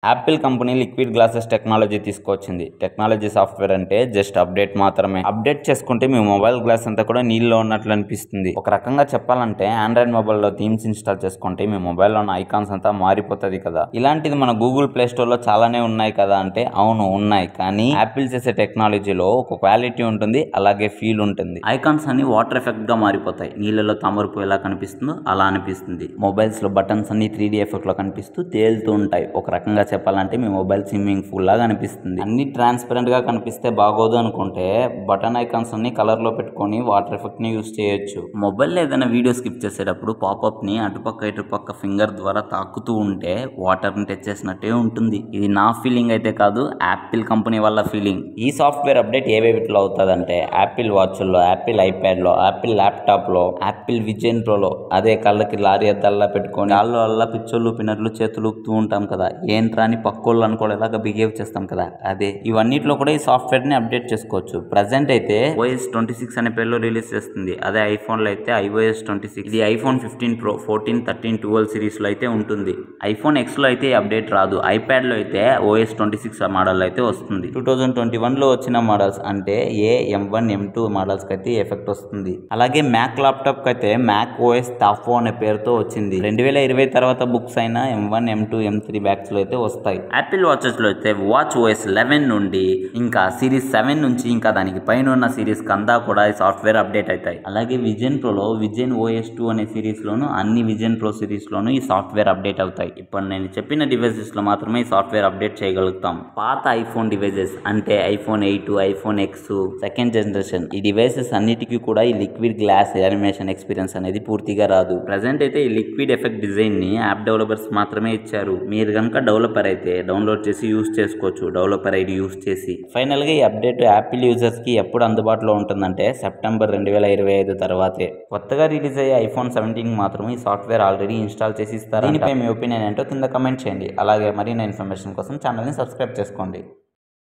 Apple company liquid glasses technology తీసుకొచ్చింది. Technology software అంటే just update మాత్రమే. అప్డేట్ చేసుకుంటే మీ మొబైల్ గ్లాస్ అంతా కూడా నీళ్ళలో ఉన్నట్లు అనిపిస్తుంది. ఒక రకంగా చెప్పాలంటే ఆండ్రాయిడ్ మొబైల్లో థీమ్స్ ఇన్స్టాల్ చేసుకుంటే మీ మొబైల్లో ఉన్న ఐకాన్స్ అంతా మారిపోతుంది కదా. ఇలాంటిది మన గూగుల్ ప్లే స్టోర్ లో చాలానే ఉన్నాయి కదా అంటే అవును ఉన్నాయి. కానీ యాపిల్ చేసే టెక్నాలజీలో ఒక క్వాలిటీ ఉంటుంది, అలాగే ఫీల్ ఉంటుంది. ఐకాన్స్ అన్ని వాటర్ ఎఫెక్ట్ గా మారిపోతాయి. నీళ్ళలో తామరపు ఎలా కనిపిస్తుందో అలా అనిపిస్తుంది. మొబైల్స్ లో బటన్స్ అన్ని 3D ఎఫెక్ట్ లో కనిపిస్తూ తేలుతూ ఉంటాయి. ఒక రకంగా చెప్పాలంటే మీ మొబైల్ స్విమ్మింగ్ పూల్ లాగా అనిపిస్తుంది. అన్ని ట్రాన్స్పరెంట్ గా కనిపిస్తే బాగోదు అనుకుంటే బటన్ ఐకాన్స్ అన్ని కలర్ లో పెట్టుకొని వాటర్ ఎఫెక్ట్ ని యూస్ చేయొచ్చు. మొబైల్ లో ఏదైనా వీడియో స్కిప్ చేసేటప్పుడు పాపప్ ని అటుపక్క ఇటుపక్క ఫింగర్ ద్వారా తాకుతూ ఉంటే వాటర్ ని టచ్ చేసినట్టే ఉంటుంది. ఇది నా ఫీలింగ్ అయితే కాదు, యాపిల్ కంపెనీ వాళ్ళ ఫీలింగ్. ఈ సాఫ్ట్వేర్ అప్డేట్ ఏ వేవిట్లో అవుతుందంటే యాపిల్ వాచ్ల్లో, యాపిల్ ఐప్యాడ్ లో, యాపిల్ ల్యాప్టాప్ లో, యాపిల్ విజన్ ప్రో లో, అదే కళ్ళకి లారీ అద్దాల్లా పెట్టుకొని కాళ్ళు అల్లా పిచ్చోళ్ళు ఊపినట్లు చేతులు ఊపుతూ ఉంటాం కదా, ఏంట్రా అని పక్కోళ్ళు అనుకోలేలాగా బిహేవ్ చేస్తాం కదా, అదే ఇవన్నిట్లో కూడా ఈ సాఫ్ట్వేర్ ని అప్డేట్ చేసుకోవచ్చు. ప్రజెంట్ అయితే OS 26 అనే పేరులో రిలీజ్ చేస్తుంది. అదే ఐఫోన్ లో అయితే iOS 26. ఇది ఐఫోన్ 15 Pro, 14, 13, 12 సిరీస్ లో అయితే ఉంటుంది. ఐఫోన్ X లో అయితే ఈ అప్డేట్ రాదు. ఐప్యాడ్ లో అయితే OS 26 మోడల్ అయితే వస్తుంది. 2021 లో వచ్చిన మోడల్స్ అంటే M1, M2 మోడల్స్ కి అయితే ఎఫెక్ట్ వస్తుంది. అలాగే మ్యాక్ ల్యాప్టాప్ కి అయితే మ్యాక్ OS టాఫో అనే పేరుతో వచ్చింది. 2020 తర్వాత బుక్స్ అయిన M1, M2, M3 బ్యాగ్స్ లో అయితే వస్తాయి. యాపిల్ వాచెస్ లో అయితే వాచ్ OS 11 నుండి ఇంకా సిరీస్ 7 నుంచి ఇంకా దానికి పైన ఉన్న సిరీస్ కందా కూడా ఈ సాఫ్ట్వేర్ అప్డేట్ అవుతాయి. అలాగే విజన్ ప్రోలో విజన్ OS 2 అనే సిరీస్ లోను అన్ని విజన్ ప్రో సిరీస్ లోను ఈ సాఫ్ట్వేర్ అప్డేట్ అవుతాయి. ఇప్పుడు నేను చెప్పిన డివైసెస్ లో మాత్రమే ఈ సాఫ్ట్వేర్ అప్డేట్ చేయగలుగుతాం. పాత ఐఫోన్ డివైసెస్ అంటే iPhone 8, iPhone X second generation ఈ డివైసెస్ అన్నిటికీ కూడా ఈ లిక్విడ్ గ్లాస్ యానిమేషన్ ఎక్స్పీరియన్స్ అనేది పూర్తిగా రాదు. ప్రజెంట్ అయితే ఈ లిక్విడ్ ఎఫెక్ట్ డిజైన్ ని యాప్ డెవలపర్స్ మాత్రమే ఇచ్చారు. మీరు కనుక డెవలపర్ అయితే డౌన్లోడ్ చేసి యూస్ చేసుకోవచ్చు, డెవలపర్ ఐడి యూస్ చేసి. ఫైనల్ గా ఈ అప్డేట్ యాపిల్ యూజర్స్ కి ఎప్పుడు అందుబాటులో ఉంటుందంటే సెప్టెంబర్ 2025 తర్వాతే. కొత్తగా రిలీజ్ అయ్యే ఐఫోన్ 17 మాత్రం ఈ సాఫ్ట్వేర్ ఆల్రెడీ ఇన్స్టాల్ చేసి ఇస్తారు. దీనిపై మీ ఒపీనియన్ ఏంటో కింద కమెంట్ చేయండి. అలాగే మరిన్ని ఇన్ఫర్మేషన్ కోసం ఛానల్ ని సబ్స్క్రైబ్ చేసుకోండి.